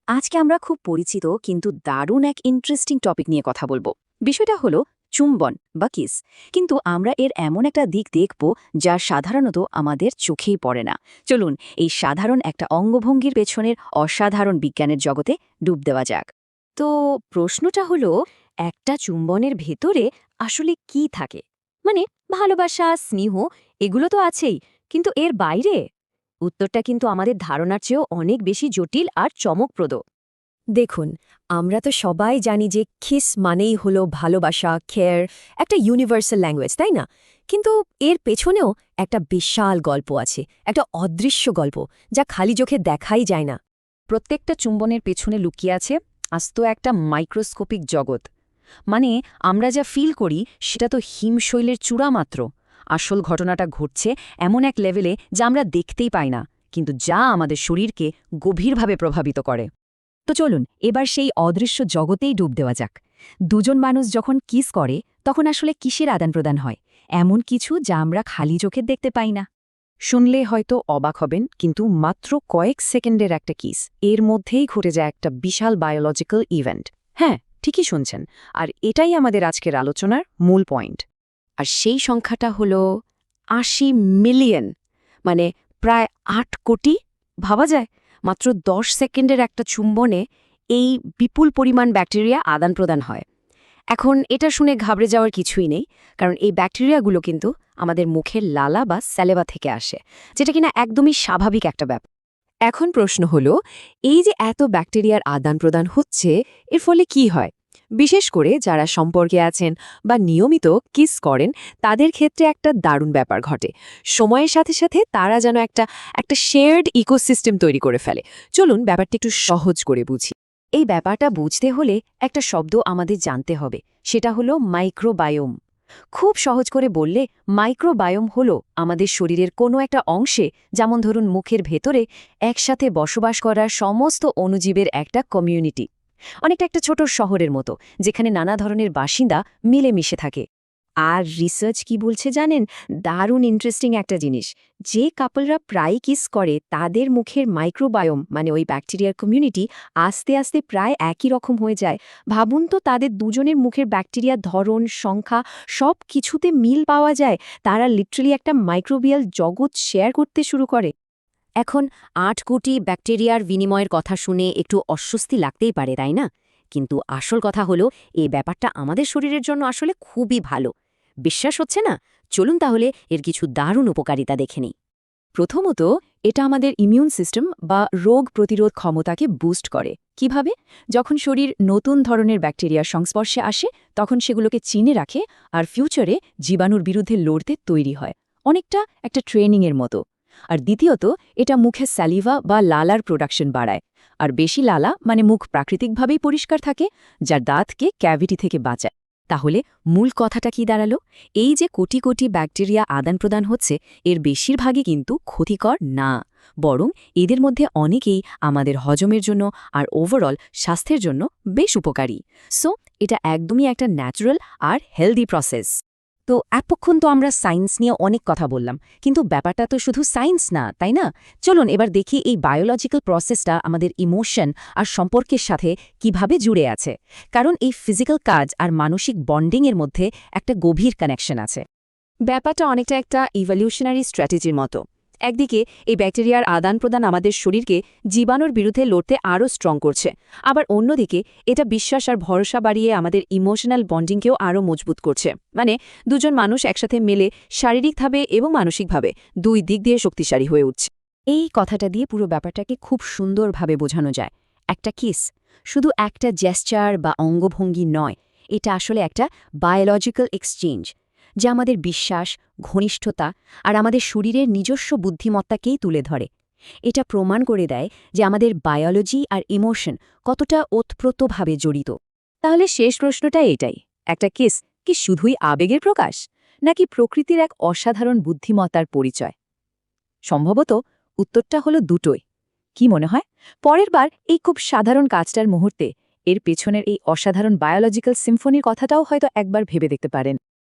আজকে আমরা খুব পরিচিত কিন্তু দারুণ এক ইন্টারেস্টিং টপিক নিয়ে কথা বলবো। বিষয়টা হলো চুম্বন বা কিস। কিন্তু আমরা এর এমন একটা দিক দেখব যা সাধারণত আমাদের চোখেই পড়ে না। চলুন এই সাধারণ একটা অঙ্গভঙ্গির পেছনের অসাধারণ বিজ্ঞানের জগতে ডুব দেওয়া যাক। তো প্রশ্নটা হলো, একটা চুম্বনের ভেতরে আসলে কি থাকে? মানে ভালোবাসা, স্নেহ এগুলো তো আছেই, কিন্তু এর বাইরে উত্তরটা কিন্তু আমাদের ধারণার চেয়েও অনেক বেশি জটিল আর চমকপ্রদ। দেখুন, আমরা তো সবাই জানি যে কিস মানেই হলো ভালোবাসা, কেয়ার, একটা ইউনিভার্সাল ল্যাঙ্গুয়েজ, তাই না? কিন্তু এর পেছনেও একটা বিশাল গল্প আছে, একটা অদৃশ্য গল্প, যা খালি চোখে দেখাই যায় না। প্রত্যেকটা চুম্বনের পেছনে লুকিয়ে আছে আস্ত একটা মাইক্রোস্কোপিক জগৎ। মানে আমরা যা ফিল করি সেটা তো হিমশৈলের চূড়া মাত্র। আসল ঘটনাটা ঘটছে এমন এক লেভেলে যা আমরা দেখতেই পাই না, কিন্তু যা আমাদের শরীরকে গভীরভাবে প্রভাবিত করে। তো চলুন এবার সেই অদৃশ্য জগতেই ডুব দেওয়া যাক। দুজন মানুষ যখন কিস করে তখন আসলে কিসের আদান প্রদান হয়? এমন কিছু যা আমরা খালি চোখে দেখতে পাই না। শুনলে হয়তো অবাক হবেন, কিন্তু মাত্র কয়েক সেকেন্ডের একটা কিস, এর মধ্যেই ঘটে যায় একটা বিশাল বায়োলজিক্যাল ইভেন্ট। হ্যাঁ, ঠিকই শুনছেন। আর এটাই আমাদের আজকের আলোচনার মূল পয়েন্ট। আর সেই সংখ্যাটা হলো ৮০ মিলিয়ন, মানে প্রায় ৮ কোটি। ভাবা যায়, মাত্র ১০ সেকেন্ডের একটা চুম্বনে এই বিপুল পরিমাণ ব্যাকটেরিয়া আদান প্রদান হয়। এখন এটা শুনে ঘাবড়ে যাওয়ার কিছুই নেই, কারণ এই ব্যাকটেরিয়াগুলো কিন্তু আমাদের মুখের লালা বা স্যালেভা থেকে আসে, যেটা কিনা একদমই স্বাভাবিক একটা ব্যাপার। এখন প্রশ্ন হলো, এই যে এত ব্যাকটেরিয়ার আদান প্রদান হচ্ছে, এর ফলে কি হয়? বিশেষ করে যারা সম্পর্কে আছেন বা নিয়মিত কিস করেন, তাদের ক্ষেত্রে একটা দারুণ ব্যাপার ঘটে। সময়ের সাথে সাথে তারা যেন একটা একটা শেয়ার্ড ইকোসিস্টেম তৈরি করে ফেলে। চলুন ব্যাপারটা একটু সহজ করে বুঝি। এই ব্যাপারটা বুঝতে হলে একটা শব্দ আমাদের জানতে হবে, সেটা হলো মাইক্রোবায়োম। খুব সহজ করে বললে, মাইক্রোবায়োম হলো আমাদের শরীরের কোনো একটা অংশে, যেমন ধরুন মুখের ভেতরে, একসাথে বসবাস করা সমস্ত অণুজীবের একটা কমিউনিটি। অনেকটা একটা ছোট শহরের মতো, যেখানে নানা ধরনের বাসিন্দা মিলেমিশে থাকে। আর রিসার্চ কি বলছে জানেন? দারুণ ইন্টারেস্টিং একটা জিনিস। যে কাপলরা প্রায় কিস করে তাদের মুখের মাইক্রোবায়োম, মানে ওই ব্যাকটেরিয়ার কমিউনিটি, আস্তে আস্তে প্রায় একই রকম হয়ে যায়। ভাবুন তো, তাদের দুজনের মুখের ব্যাকটেরিয়ার ধরন, সংখ্যা সব কিছুতে মিল পাওয়া যায়। তারা লিটারালি একটা মাইক্রোবিয়াল জগৎ শেয়ার করতে শুরু করে। এখন ৮ কোটি ব্যাকটেরিয়ার বিনিময়ের কথা শুনে একটু অস্বস্তি লাগতেই পারে, তাই না? কিন্তু আসল কথা হলো, এই ব্যাপারটা আমাদের শরীরের জন্য আসলে খুবই ভালো। বিশ্বাস হচ্ছে না? চলুন তাহলে এর কিছু দারুণ উপকারিতা দেখে নিই। প্রথমত, এটা আমাদের ইমিউন সিস্টেম বা রোগ প্রতিরোধ ক্ষমতাকে বুস্ট করে। কিভাবে? যখন শরীর নতুন ধরনের ব্যাকটেরিয়ার সংস্পর্শে আসে, তখন সেগুলোকে চিনে রাখে আর ফিউচারে জীবাণুর বিরুদ্ধে লড়তে তৈরি হয়। অনেকটা একটা ট্রেনিংয়ের মতো। আর দ্বিতীয়ত, এটা মুখে স্যালিভা বা লালার প্রোডাকশন বাড়ায়। আর বেশি লালা মানে মুখ প্রাকৃতিকভাবেই পরিষ্কার থাকে, যার দাঁতকে ক্যাভিটি থেকে বাঁচায়। তাহলে মূল কথাটা কি দাঁড়ালো? এই যে কোটি কোটি ব্যাকটেরিয়া আদান প্রদান হচ্ছে, এর বেশিরভাগই কিন্তু ক্ষতিকর না, বরং এদের মধ্যে অনেকেই আমাদের হজমের জন্য আর ওভারঅল স্বাস্থ্যের জন্য বেশ উপকারী। সো এটা একদমই একটা ন্যাচারাল আর হেলদি প্রসেস। তো এতক্ষণ তো আমরা সায়েন্স নিয়ে অনেক কথা বললাম, কিন্তু ব্যাপারটা তো শুধু সায়েন্স না, তাই না? চলুন এবার দেখি এই বায়োলজিক্যাল প্রসেসটা আমাদের ইমোশন আর সম্পর্কের সাথে কিভাবে জুড়ে আছে। কারণ এই ফিজিক্যাল কাজ আর মানসিক বন্ডিংয়ের মধ্যে একটা গভীর কানেকশন আছে। ব্যাপারটা অনেকটা একটা ইভলিউশনারি স্ট্র্যাটেজির মতো। একদিকে এই ব্যাকটেরিয়ার আদান প্রদান আমাদের শরীরকে জীবাণুর বিরুদ্ধে লড়তে আরও স্ট্রং করছে, আবার অন্যদিকে এটা বিশ্বাস আর ভরসা বাড়িয়ে আমাদের ইমোশনাল বন্ডিংকেও আরও মজবুত করছে। মানে দুজন মানুষ একসাথে মেলে শারীরিকভাবে এবং মানসিকভাবে দুই দিক দিয়ে শক্তিশালী হয়ে উঠছে। এই কথাটা দিয়ে পুরো ব্যাপারটাকে খুব সুন্দরভাবে বোঝানো যায়। একটা কিস শুধু একটা জেস্চার বা অঙ্গভঙ্গি নয়, এটা আসলে একটা বায়োলজিক্যাল এক্সচেঞ্জ, যা আমাদের বিশ্বাস, ঘনিষ্ঠতা আর আমাদের শরীরের নিজস্ব বুদ্ধিমত্তাকেই তুলে ধরে। এটা প্রমাণ করে দেয় যে আমাদের বায়োলজি আর ইমোশন কতটা ওতপ্রোতভাবে জড়িত। তাহলে শেষ প্রশ্নটা এটাই, একটা কিস কি শুধুই আবেগের প্রকাশ, নাকি প্রকৃতির এক অসাধারণ বুদ্ধিমত্তার পরিচয়? সম্ভবত উত্তরটা হলো দুটোই। কি মনে হয়, পরের বার এই খুব সাধারণ কাজটার মুহূর্তে এর পেছনের এই অসাধারণ বায়োলজিক্যাল সিম্ফনির কথাটাও হয়তো একবার ভেবে দেখতে পারেন।